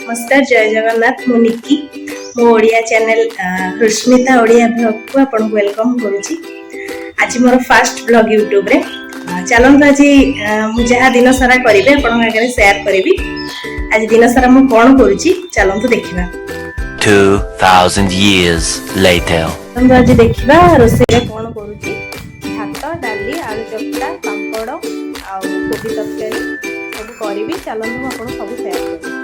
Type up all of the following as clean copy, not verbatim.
नमस्कार जय जगन्नाथ मु निकी मो ओडिया चैनल रश्मिता ओडिया ब्लॉग को आपन वेलकम करूची। आज मोर फर्स्ट ब्लॉग यूट्यूब रे चलंत आज मु जहा दिन सारा करिवे आपन आगे शेयर करिवि। आज दिन सारा मु कोन करूची चलंत देखिबा। 2000 years later हम आज देखिबा रोसे रे कोन करूची। भात डाली आलू चक्का पापड़ आ कोबी तरकारी सब करिवि। चलंत मु आपन सब शेयर करिवि।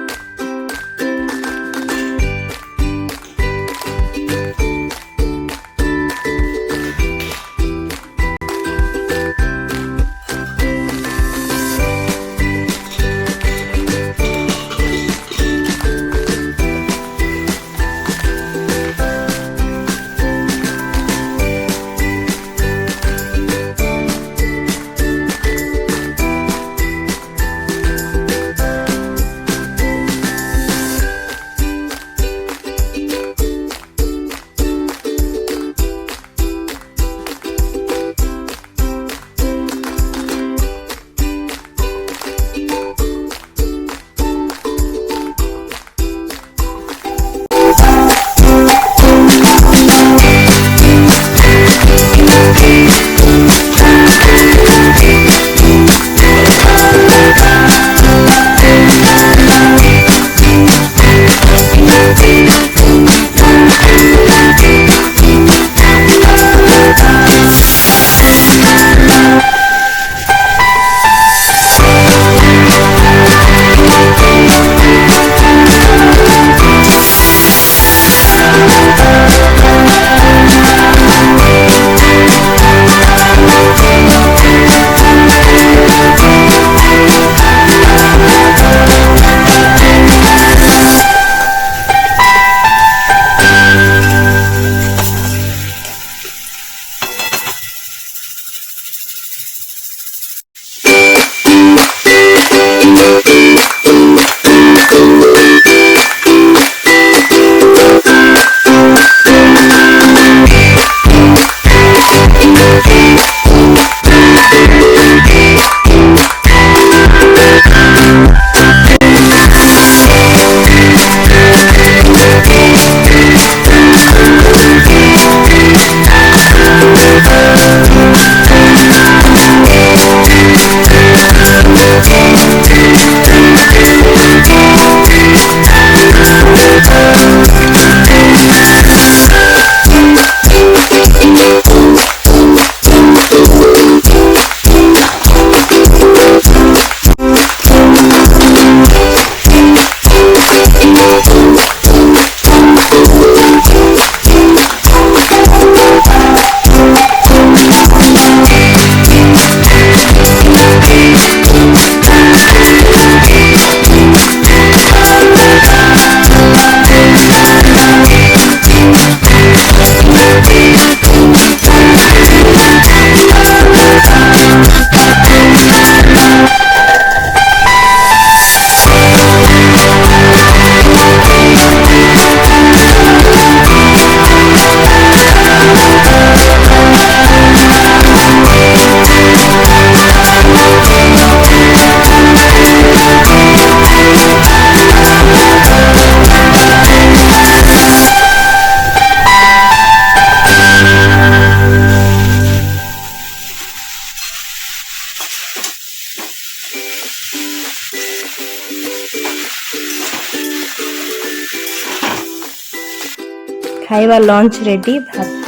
खाइबा लंच रेडी भात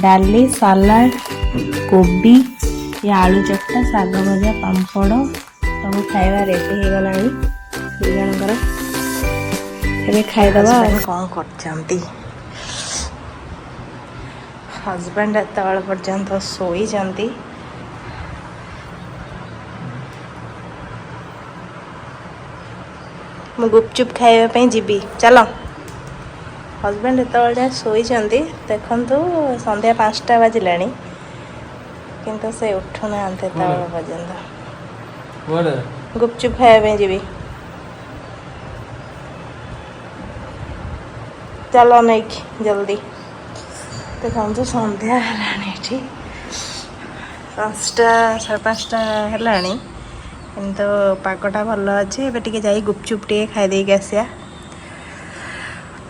डाली सालाड कोबी ये आलू चक्का साग भजा पापड़ सब खाइबा रेडी हो गला दुजनकर एबे खाइदबा कौन करछंती। हस्बैंड एतबेल पर्यंत सोई जंती मु गुपचुप खाइबा पे जीबी चलो। हस्बैंड एत शोई देखु संध्या 5टा बाजिला किंतु से उठुना पर्यंत गुपचुप खाया जी चलो नहीं जल्दी देखो संध्या है 5टा 5:30 है କିନ୍ତୁ ପାଗଟା ଭଲ ଅଛି। ଏବେ ଟିକେ ଯାଇ ଗୁପଚୁପ୍ ଟିକେ ଖାଇ ଦେଇକି ଆସିବା।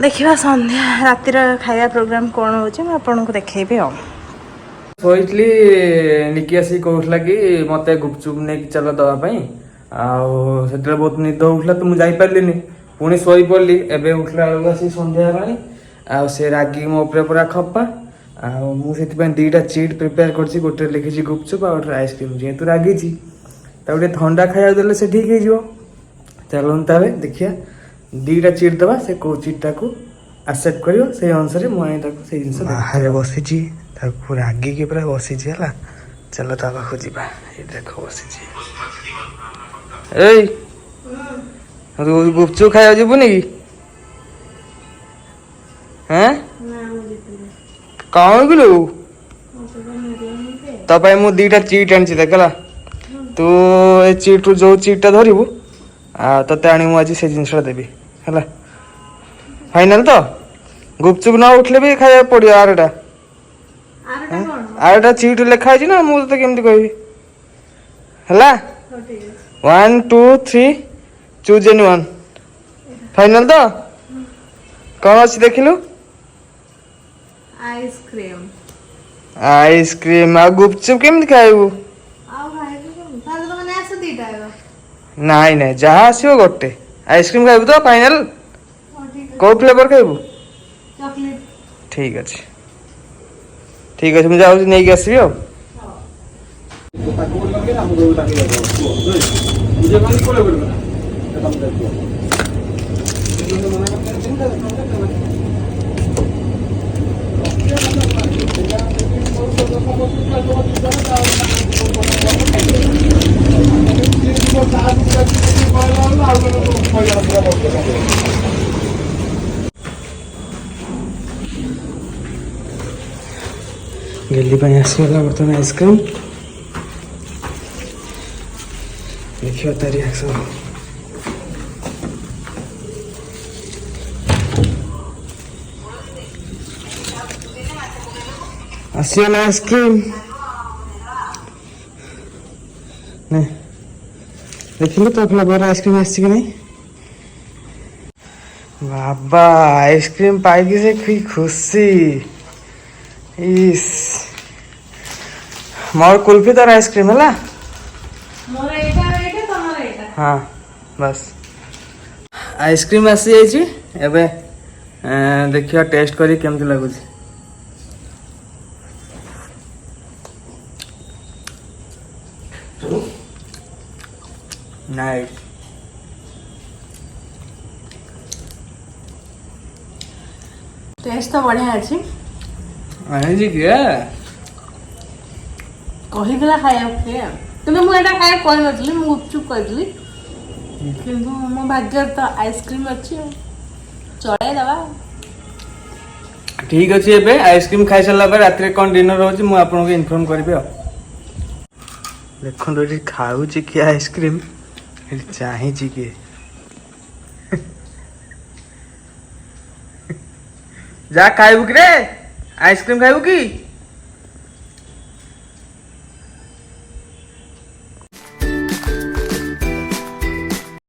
ଦେଖିବା ସନ୍ଧ୍ୟା ରାତିର ଖାଇବା ପ୍ରୋଗ୍ରାମ୍ କ'ଣ ହେଉଛି ମୁଁ ଆପଣଙ୍କୁ ଦେଖେଇବି ଆଉ। ଶୋଇଥିଲି ନିକି ଆସିକି କହୁଥିଲା କି ମତେ ଗୁପଚୁପ୍ ନେଇକି ଚାଲ ଦେବା ପାଇଁ। ଆଉ ସେତେବେଳେ ବହୁତ ନିଦ ହଉଥିଲା ତ ମୁଁ ଯାଇପାରିଲିନି, ପୁଣି ଶୋଇପଡ଼ିଲି। ଏବେ ଉଠିଲା ବେଳକୁ ଆସିକି ସନ୍ଧ୍ୟା ହେଲାଣି। ଆଉ ସେ ରାଗିକି ମୋ ଉପରେ ପୁରା ଖପା। ଆଉ ମୁଁ ସେଥିପାଇଁ ଦୁଇଟା ଚିଟ୍ ପ୍ରିପେୟାର କରିଛି, ଗୋଟେ ଲେଖିଛି ଗୁପଚୁପ୍ ଆଉ ଗୋଟେ ଆଇସ୍କ୍ରିମ୍। ଯେହେତୁ ରାଗିଛି ତାକୁ ଟିକେ ଥଣ୍ଡା ଖାଇବାକୁ ଦେଲେ ସେ ଠିକ୍ ହେଇଯିବ। ଚାଲନ୍ତୁ ତାହେଲେ ଦେଖିବା, ଦୁଇଟା ଚିଟ୍ ଦେବା, ସେ କେଉଁ ଚିଟ୍ଟାକୁ ଆକ୍ସେପ୍ଟ କରିବ ସେଇ ଅନୁସାରେ ମୁଁ ଆଣି ତାକୁ ସେଇ ଜିନିଷ ବାହାରେ ବସିଛି, ତାକୁ ରାଗିକି ପୁରା ବସିଛି ହେଲା। ଚାଲ ତା ପାଖକୁ ଯିବା। ଏଇ ଦେଖ ବସିଛି। ଏଇ ଗୁପଚୁପ୍ ଖାଇବାକୁ ଯିବୁନି କି? ହେଁ କଣ କିଲୋ? ତା ପାଇଁ ମୁଁ ଦୁଇଟା ଚିଟ୍ ଆଣିଛି ଦେଖ ହେଲା। ତୁ ଏ ଚିଟ୍ରୁ ଯୋଉ ଚିଟ୍ଟା ଧରିବୁ ଆଉ ତତେ ଆଣି ମୁଁ ଆଜି ସେ ଜିନିଷଟା ଦେବି ହେଲା। ଫାଇନାଲ ତ? ଗୁପଚୁପ୍ ନ ଉଠିଲେ ବି ଖାଇବାକୁ ପଡ଼ିବ ଆରଟା। ଆରଟା ଚିଟ୍ ଲେଖା ହେଇଛି ନା, ମୁଁ ତତେ କେମିତି କହିବି ହେଲା। 1 2 3 ଚୁଜ୍ ଏନି ୱାନ୍। ଫାଇନାଲ ତ? କ'ଣ ଅଛି ଦେଖିଲୁ? ଆଇସ୍କ୍ରିମ୍। ଆଇସ୍କ୍ରିମ୍ ଆଉ ଗୁପଚୁପ୍ କେମିତି ଖାଇବୁ? ନାଇଁ ନାଇଁ, ଯାହା ଆସିବ ଗୋଟେ। ଆଇସ୍କ୍ରିମ୍ ଖାଇବୁ ତ ଫାଇନାଲ? କୋଉ ଫ୍ଲେଭର ଖାଇବୁ? ଠିକ୍ ଅଛି ଠିକ୍ ଅଛି, ମୁଁ ଯାଉଛି ନେଇକି ଆସିବି ଆଉ। ଗେଲି ପାଇଁ ଆସିଗଲା ବର୍ତ୍ତମାନ ଆଇସ୍କ୍ରିମ୍। ଦେଖିବା ତା ରିଆକ୍ସନ୍। ଆସିଗଲା ଆଇସ୍କ୍ରିମ୍। ଦେଖିଲୁ ତ ଫ୍ଲେଭର ଆଇସ୍କ୍ରିମ୍ ଆସିଛି କି ନାହିଁ? ବାବା ଆଇସ୍କ୍ରିମ୍ ପାଇକି ସେ କି ଖୁସି। ଇସ୍ ମୋର କୁଲ୍ଫି ତାର ଆଇସ୍କ୍ରିମ୍ ହେଲା। ହଁ ବାସ୍ ଆଇସ୍କ୍ରିମ୍ ଆସିଯାଇଛି। ଏବେ ଦେଖିବା ଟେଷ୍ଟ କରି କେମିତି ଲାଗୁଛି। ନାଇସ୍। ଟେଷ୍ଟ ତ ବଢ଼ିଆ ଅଛି। ଆଣିଛି କିଏ କହିଥିଲା ଖାଇବାକୁ କିଏ, କିନ୍ତୁ ମୁଁ ଏଇଟା ଖାଇବାକୁ କହିନଥିଲି, ମୁଁ ଗୁପଚୁପ୍ କହିଥିଲି। କିନ୍ତୁ ମୋ ଭାଗ୍ୟରେ ତ ଆଇସ୍କ୍ରିମ୍ ଅଛି, ଚଳେଇଦେବା। ଠିକ୍ ଅଛି, ଏବେ ଆଇସ୍କ୍ରିମ୍ ଖାଇସାରିଲା ପରେ ରାତିରେ କ'ଣ ଡିନର ହେଉଛି ମୁଁ ଆପଣଙ୍କୁ ଇନଫର୍ମ କରିବି ଆଉ। ଦେଖନ୍ତୁ ଏଠି ଖାଉଛି କିଏ ଆଇସ୍କ୍ରିମ୍, ଏଠି ଚାହିଁଛି କିଏ। ଯା ଖାଇବୁ କି ରେ? ଆଇସ୍କ୍ରିମ୍ ଖାଇବୁ କି?